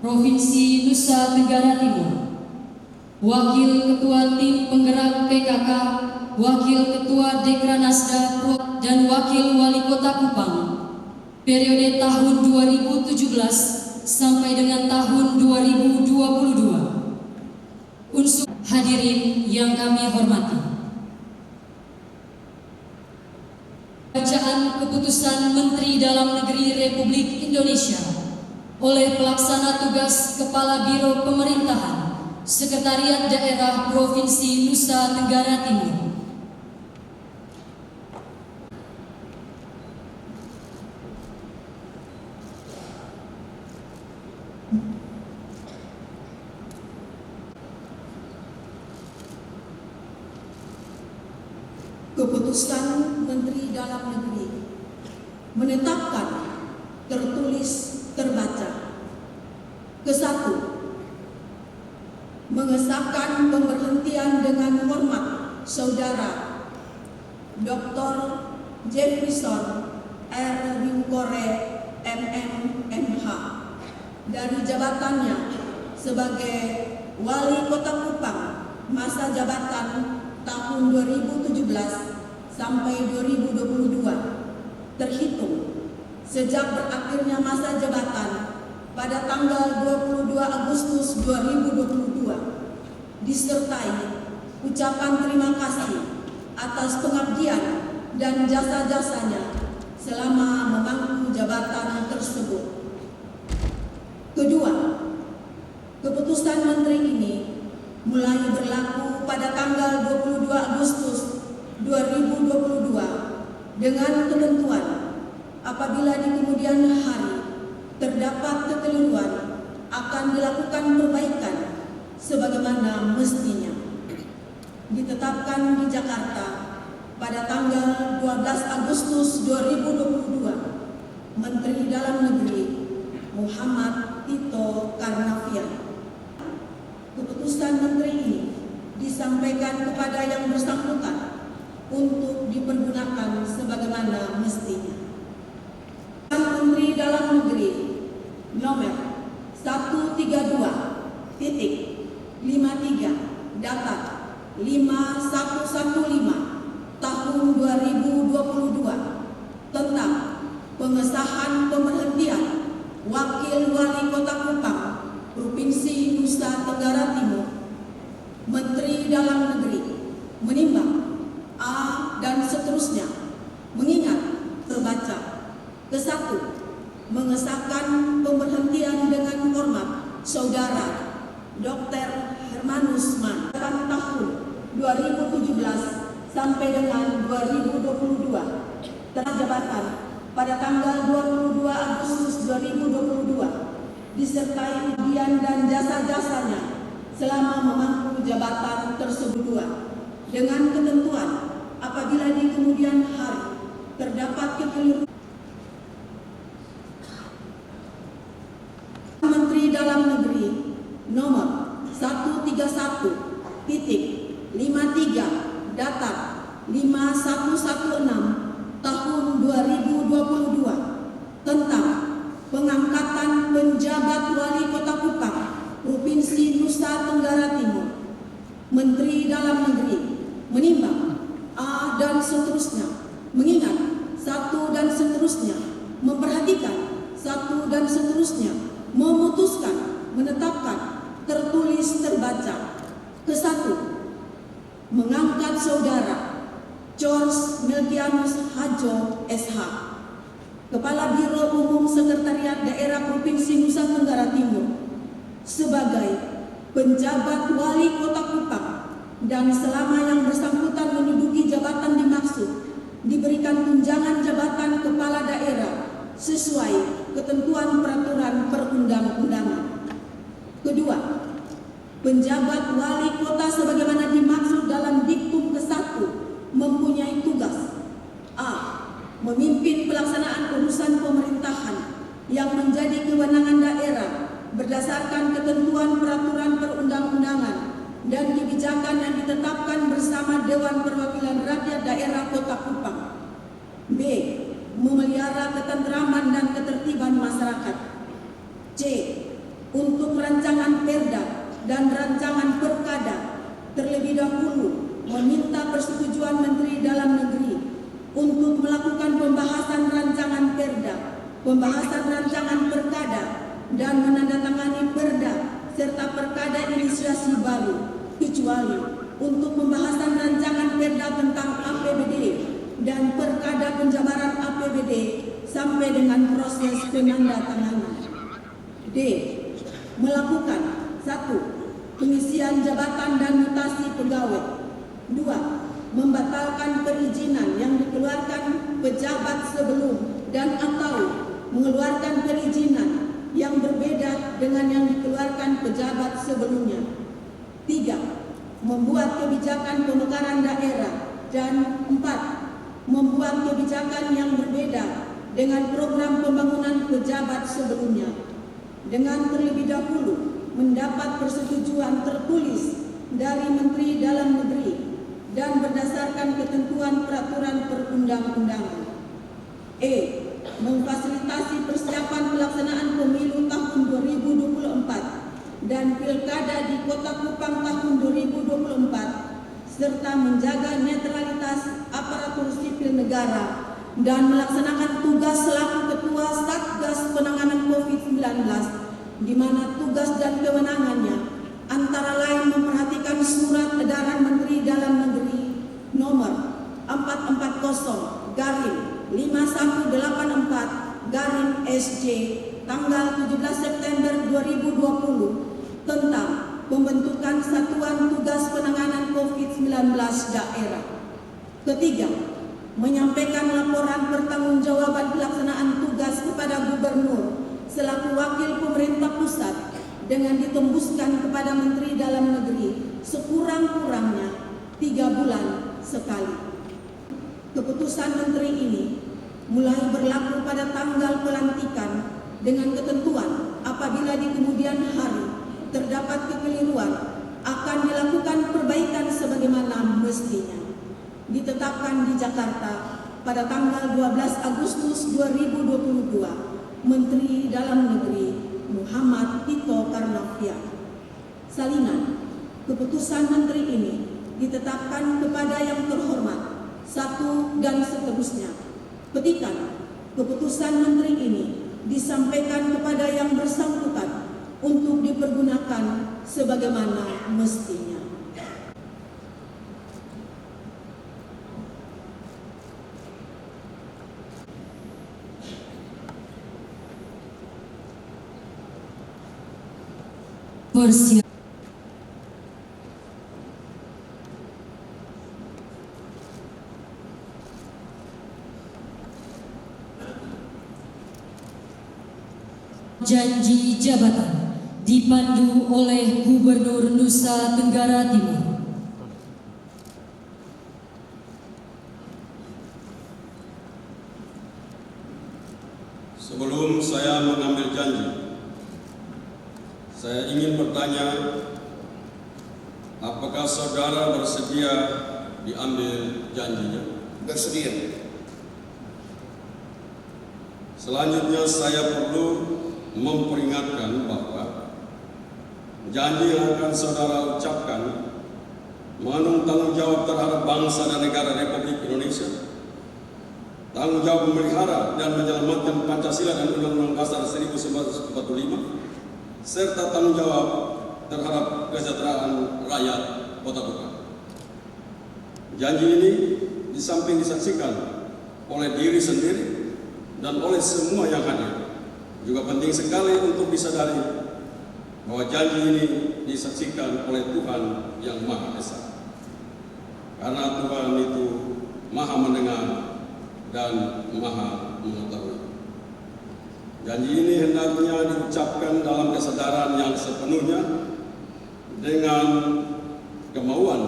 Provinsi Nusa Tenggara Timur, Wakil Ketua Tim Penggerak PKK, Wakil Ketua Dekranasda dan Wakil Wali Kota Kupang, periode tahun 2017 sampai dengan tahun 2022. Unsur hadirin yang kami hormati. Bacaan Keputusan Menteri Dalam Negeri Republik Indonesia oleh Pelaksana Tugas Kepala Biro Pemerintahan Sekretariat Daerah Provinsi Nusa Tenggara Timur. Keputusan Menteri Dalam Negeri menetapkan tertulis terbaca. Ke-1, mengesahkan pemberhentian dengan hormat Saudara Dr. Jefferson R. Wingkore MMMH dari jabatannya sebagai Wali Kota Kupang masa jabatan tahun 2017 sampai 2022 terhitung sejak berakhirnya masa jabatan pada tanggal 22 Agustus 2022, disertai ucapan terima kasih atas pengabdian dan jasa-jasanya selama memangku jabatan tersebut. Kedua, keputusan Menteri ini mulai berlaku pada tanggal 22 Agustus 2022 dengan ketentuan apabila di kemudian hari terdapat kekeliruan akan dilakukan perbaikan sebagaimana mestinya. Ditetapkan di Jakarta pada tanggal 12 Agustus 2022, Menteri Dalam Negeri Muhammad Tito Karnavian. Keputusan Menteri ini disampaikan kepada yang bersangkutan untuk dipergunakan sebagaimana mestinya. Menteri Dalam Negeri nomor 132.53 datat 5115 tahun 2022 tentang pengesahan pemberhentian Wakil Wali Kota Kupang Provinsi Nusa Tenggara Timur. Menteri Dalam Negeri menimbang A dan seterusnya mengingat terbaca. Ke-1, mengesahkan pemberhentian dengan hormat Saudara Dr. Hermanus Mann tahun 2017 sampai dengan 2022 telah jabatan pada tanggal 22 Agustus 2022 disertai pengabdian dan jasa-jasanya selama memangku jabatan tersebut dengan ketentuan apabila di kemudian hari terdapat kekeliruan. Menteri Dalam Negeri nomor 131.53 datat 5116 tahun 2022 tentang pengangkatan penjabat Wali Kota Kupang Provinsi Nusa Tenggara Timur. Menteri Dalam Negeri menimbang A dan seterusnya mengingat 1 dan seterusnya, memperhatikan 1 dan seterusnya, memutuskan, menetapkan, tertulis terbaca. Ke-1, mengangkat Saudara George Melkianus Hadjo SH, Kepala Biro Umum Sekretariat Daerah Provinsi Nusa Tenggara Timur sebagai penjabat Wali Kota Kupang dan selama yang bersangkutan menduduki jabatan dimaksud diberikan tunjangan jabatan kepala daerah sesuai ketentuan peraturan perundang-undangan. Kedua, penjabat wali kota sebagaimana dimaksud dalam diktum ke-1 mempunyai tugas A. Memimpin pelaksanaan urusan pemerintahan yang menjadi kewenangan daerah berdasarkan ketentuan peraturan perundang-undangan dan kebijakan yang ditetapkan bersama Dewan Perwakilan Rakyat Daerah Kota Kupang. B. Memelihara ketentraman dan ketertiban masyarakat. C. Untuk dan rancangan perkada, terlebih dahulu meminta persetujuan Menteri Dalam Negeri untuk melakukan pembahasan rancangan perda, pembahasan rancangan perkada, dan menandatangani perda serta perkada inisiasi baru, kecuali untuk pembahasan rancangan perda tentang APBD dan perkada penjabaran APBD sampai dengan proses penandatanganan. D. Melakukan 1. Pengisian jabatan dan mutasi pegawai. 2. Membatalkan perizinan yang dikeluarkan pejabat sebelum dan atau mengeluarkan perizinan yang berbeda dengan yang dikeluarkan pejabat sebelumnya. 3. Membuat kebijakan pemekaran daerah. Dan 4. Membuat kebijakan yang berbeda dengan program pembangunan pejabat sebelumnya. Dengan terlebih dahulu mendapat persetujuan tertulis dari Menteri Dalam Negeri dan berdasarkan ketentuan peraturan perundang-undangan. E. Memfasilitasi persiapan pelaksanaan pemilu tahun 2024 dan pilkada di Kota Kupang tahun 2024 serta menjaga netralitas aparatur sipil negara dan melaksanakan tugas selaku Ketua Satgas Penanganan COVID-19, di mana tugas dan kewenangannya antara lain memperhatikan Surat Edaran Menteri Dalam Negeri nomor 440/5184/SJ tanggal 17 September 2020 tentang pembentukan Satuan Tugas Penanganan COVID-19 daerah. Ketiga, menyampaikan laporan pertanggungjawaban pelaksanaan tugas kepada Gubernur selaku wakil pemerintah pusat dengan ditembuskan kepada Menteri Dalam Negeri sekurang-kurangnya 3 bulan sekali. Keputusan Menteri ini mulai berlaku pada tanggal pelantikan dengan ketentuan apabila di kemudian hari terdapat kekeliruan akan dilakukan perbaikan sebagaimana mestinya. Ditetapkan di Jakarta pada tanggal 12 Agustus 2022, Menteri Dalam Negeri Muhammad Tito Karnavian. Salinan, keputusan Menteri ini ditetapkan kepada yang terhormat, 1 dan seterusnya. Petikan, keputusan Menteri ini disampaikan kepada yang bersangkutan untuk dipergunakan sebagaimana mestinya. Persiapan. Janji jabatan dipandu oleh Gubernur Nusa Tenggara Timur. Sebelum saya mengambil janji, saya ingin bertanya, apakah saudara bersedia diambil janjinya? Bersedia. Selanjutnya saya perlu memperingatkan bahwa janji yang akan saudara ucapkan mengandung tanggung jawab terhadap bangsa dan negara Republik Indonesia, tanggung jawab memelihara dan menyelamatkan Pancasila dan Undang-Undang Dasar 1945, serta tanggung jawab terhadap kesejahteraan rakyat Kota Kupang. Janji ini di samping disaksikan oleh diri sendiri dan oleh semua yang hadir, juga penting sekali untuk disadari bahwa janji ini disaksikan oleh Tuhan yang Maha Esa. Karena Tuhan itu Maha mendengar dan Maha mengetahui. Janji ini hendaknya diucapkan dalam kesadaran yang sepenuhnya dengan kemauan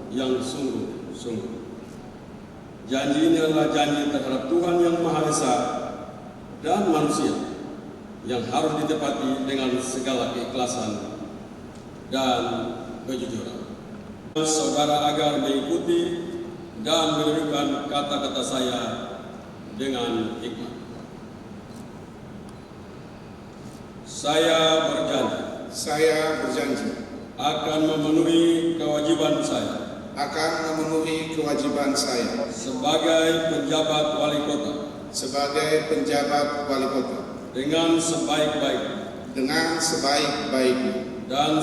yang sungguh-sungguh. Janji ini adalah janji terhadap Tuhan yang Maha Esa dan manusia yang harus ditepati dengan segala keikhlasan dan kejujuran. Saudara agar mengikuti dan menirukan kata-kata saya dengan hikmat. Saya berjanji akan memenuhi kewajiban saya sebagai penjabat wali kota dengan sebaik-baiknya dan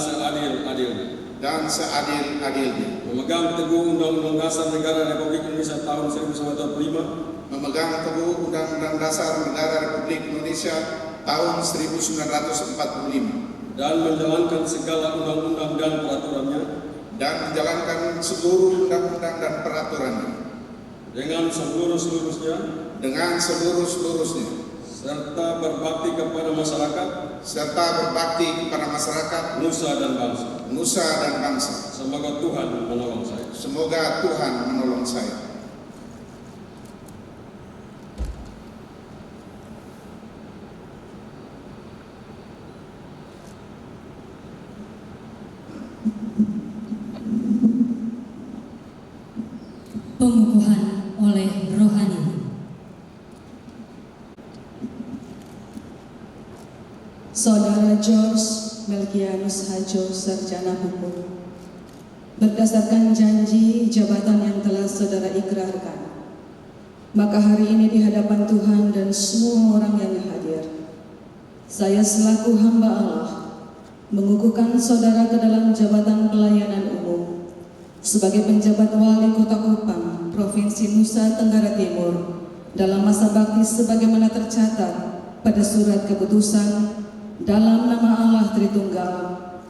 seadil-adilnya, memegang teguh Undang-Undang Dasar Negara Republik Indonesia tahun 1945, memegang teguh Undang-Undang Dasar Negara Republik Indonesia tahun 1945 dan menjalankan segala undang-undang dan peraturannya dengan seluruh-seluruhnya serta berbakti kepada masyarakat nusa dan bangsa. Semoga Tuhan menolong saya. Pengukuhan oleh rohani. Saudara George Melkianus Hajo, Sarjana Hukum, berdasarkan janji jabatan yang telah saudara ikrarkan, maka hari ini di hadapan Tuhan dan semua orang yang hadir, saya selaku hamba Allah mengukuhkan saudara ke dalam jabatan pelayanan umum sebagai penjabat wali Kota Kupang, Provinsi Nusa Tenggara Timur dalam masa bakti sebagaimana tercatat pada surat keputusan dalam nama Allah Tritunggal,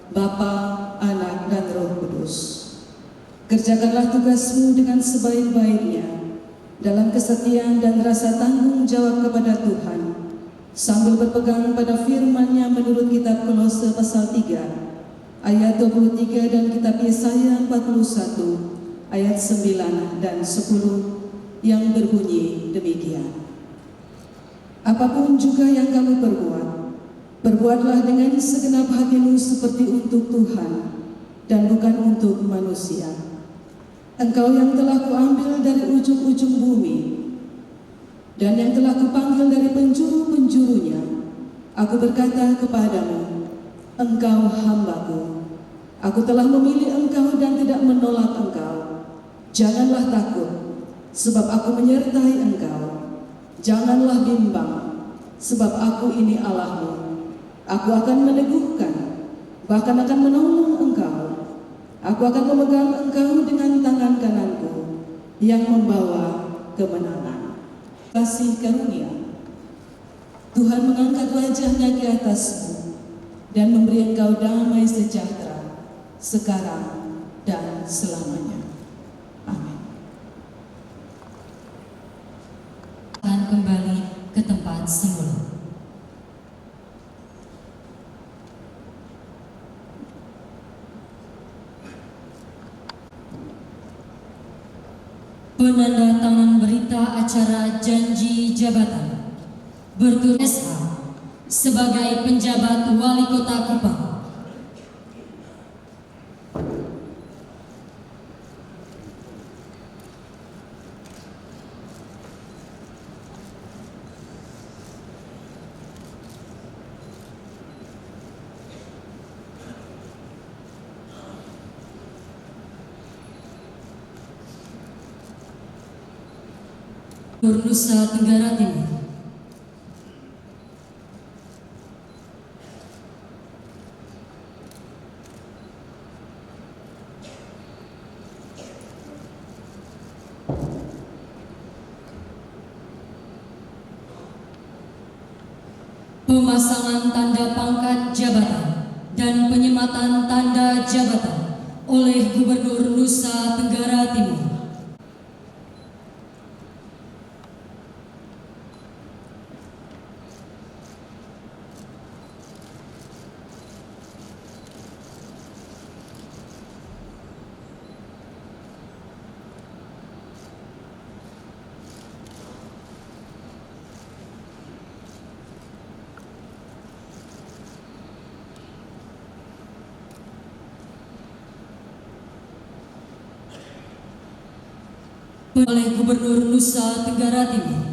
Bapa, Anak, dan Roh Kudus. Kerjakanlah tugasmu dengan sebaik-baiknya dalam kesetiaan dan rasa tanggung jawab kepada Tuhan, sambil berpegang pada firman-Nya menurut kitab Kolose pasal 3 ayat 23 dan kitab Yesaya 41 ayat 9 dan 10 yang berbunyi demikian. Apapun juga yang kamu perbuatlah dengan segenap hatimu seperti untuk Tuhan dan bukan untuk manusia. Engkau yang telah kuambil dari ujung-ujung bumi dan yang telah kupanggil dari penjuru-penjurunya. Aku berkata kepadamu, engkau hambaku. Aku telah memilih engkau dan tidak menolak engkau. Janganlah takut, sebab aku menyertai engkau. Janganlah bimbang, sebab aku ini Allahmu. Aku akan meneguhkan, bahkan akan menolong engkau. Aku akan memegang engkau dengan tangan kananku yang membawa kemenangan. Kasih karunia, Tuhan mengangkat wajah-Nya ke atasmu dan memberi engkau damai sejahtera sekarang dan selamanya. Amin. Akan kembali ke tempat semula. Penandatanganan berita acara janji jabatan berturut SH sebagai penjabat wali kota Kupang. Nusa Tenggara Timur. Pemasangan tanda pangkat jabatan dan penyematan tanda jabatan oleh Gubernur Nusa Tenggara Timur. Oleh Gubernur Nusa Tenggara Timur.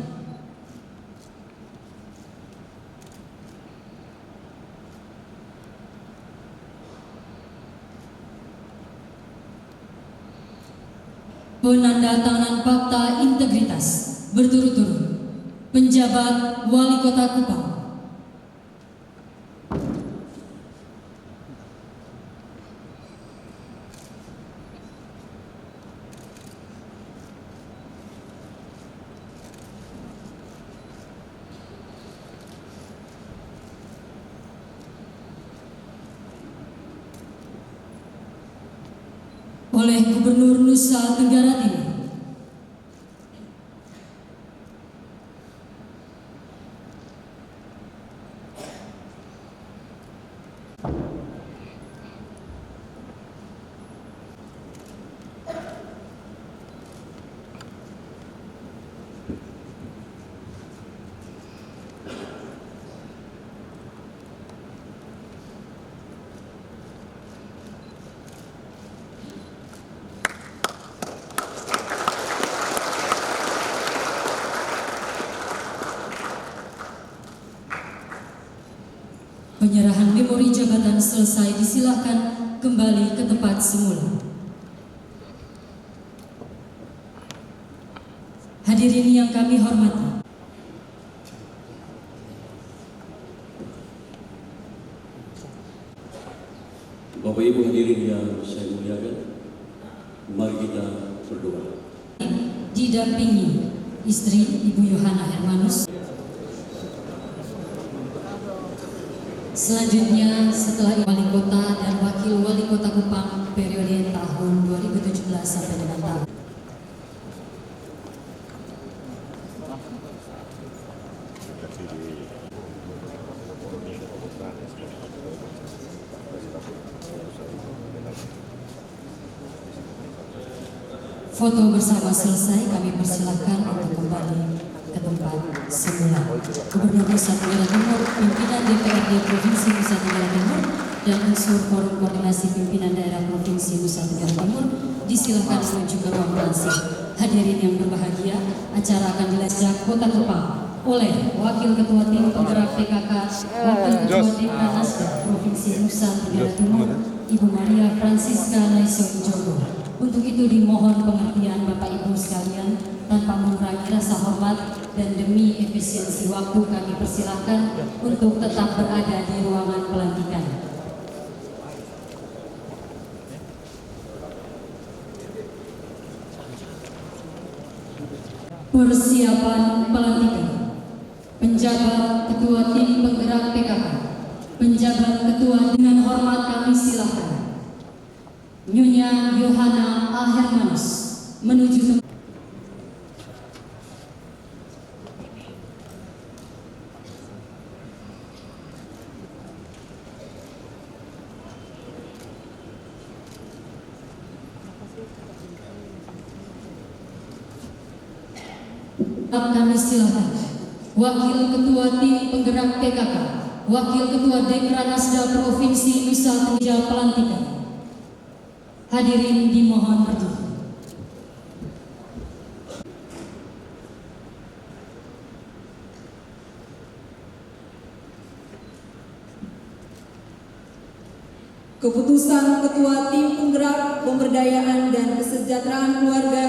penandatanganan fakta integritas berturut-turut penjabat Wali Kota Kupang, oleh Gubernur Nusa Tenggara Timur, penyerahan memori jabatan selesai, disilakan kembali ke tempat semula. Hadirin yang kami hormati, Bapak Ibu hadirin yang saya muliakan, mari kita berdoa. didampingi istri Ibu Yohana Hermanus. Selanjutnya, setelah Wali Kota dan Wakil Wali Kota Kupang periode tahun 2017 sampai dengan tahun foto bersama selesai, kami persilahkan untuk kembali ke tempat semula. Gubernur Nusa Tenggara Timur, pimpinan DPRD Provinsi Nusa Tenggara Timur, dan unsur forum koordinasi pimpinan daerah Provinsi Nusa Tenggara Timur disilakan menuju ke ruang transit. Hadirin yang berbahagia, acara akan dilanjutkan Kota Kupang oleh Wakil Ketua Tim Penggerak PKK, Wakil Ketua Dekran Nasdaq Provinsi Nusa Tenggara Timur, Ibu Maria Francisca Naisong Jogo. Untuk itu dimohon pengertian Bapak Ibu sekalian, tanpa mengurangi rasa hormat dan demi efisiensi waktu, kami persilahkan untuk tetap berada di ruangan pelantikan. Persiapan pelantikan. Penjabat Ketua Tim Penggerak PKK, penjabat Ketua, dengan hormat kami silakan Nyonya Yohana A. Hermanus menuju tempat. Kami silakan Wakil Ketua Tim Penggerak PKK, Wakil Ketua Dekran Nasdaq Provinsi Nusa Tenggara pelantikan. Hadirin dimohon berdiri. Keputusan Ketua Tim Penggerak Pemberdayaan dan Kesejahteraan Keluarga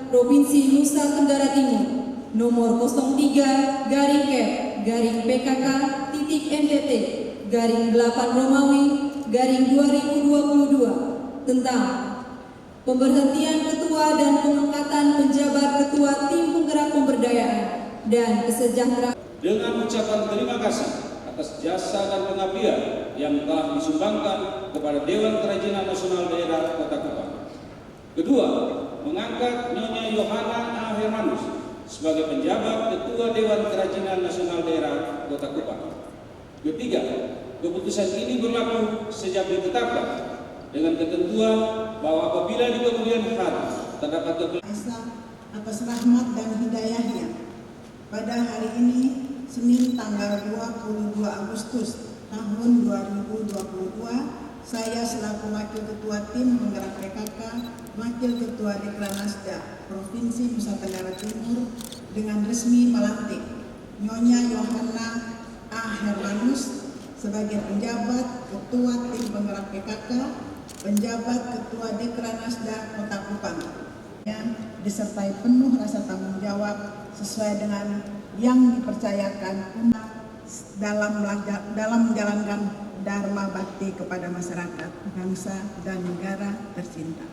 Provinsi Nusa Tenggara Timur nomor 03-PKK-PKK-NTT-8 Romawi-2022 tentang pemberhentian Ketua dan pengangkatan penjabat Ketua Tim Penggerak Pemberdayaan dan Kesejahteraan. Dengan ucapan terima kasih atas jasa dan pengabdian yang telah disumbangkan kepada Dewan Kerajinan Nasional Daerah Kota Kupang. Kedua, mengangkat Nyonya Yohana A. Hermanus sebagai penjabat Ketua Dewan Kerajinan Nasional Daerah Kota Kupang. Ketiga, keputusan ini berlaku sejak ditetapkan dengan ketentuan bahwa apabila di kemudian hari terdapat atas rahmat dan hidayahnya pada hari ini Senin tanggal 22 Agustus tahun 2022, saya selaku Wakil Ketua Tim Penggerak PKK, Wakil Ketua Dekran Nasdaq Provinsi Nusa Tenggara Timur dengan resmi melantik Nyonya Yohana A. Hermanus sebagai penjabat Ketua Tim Penggerak PKK, penjabat Ketua Dekran Nasdaq Kota Kupang. disertai penuh rasa tanggung jawab sesuai dengan yang dipercayakan dalam menjalankan Dharma Bakti kepada masyarakat, bangsa, dan negara tercinta.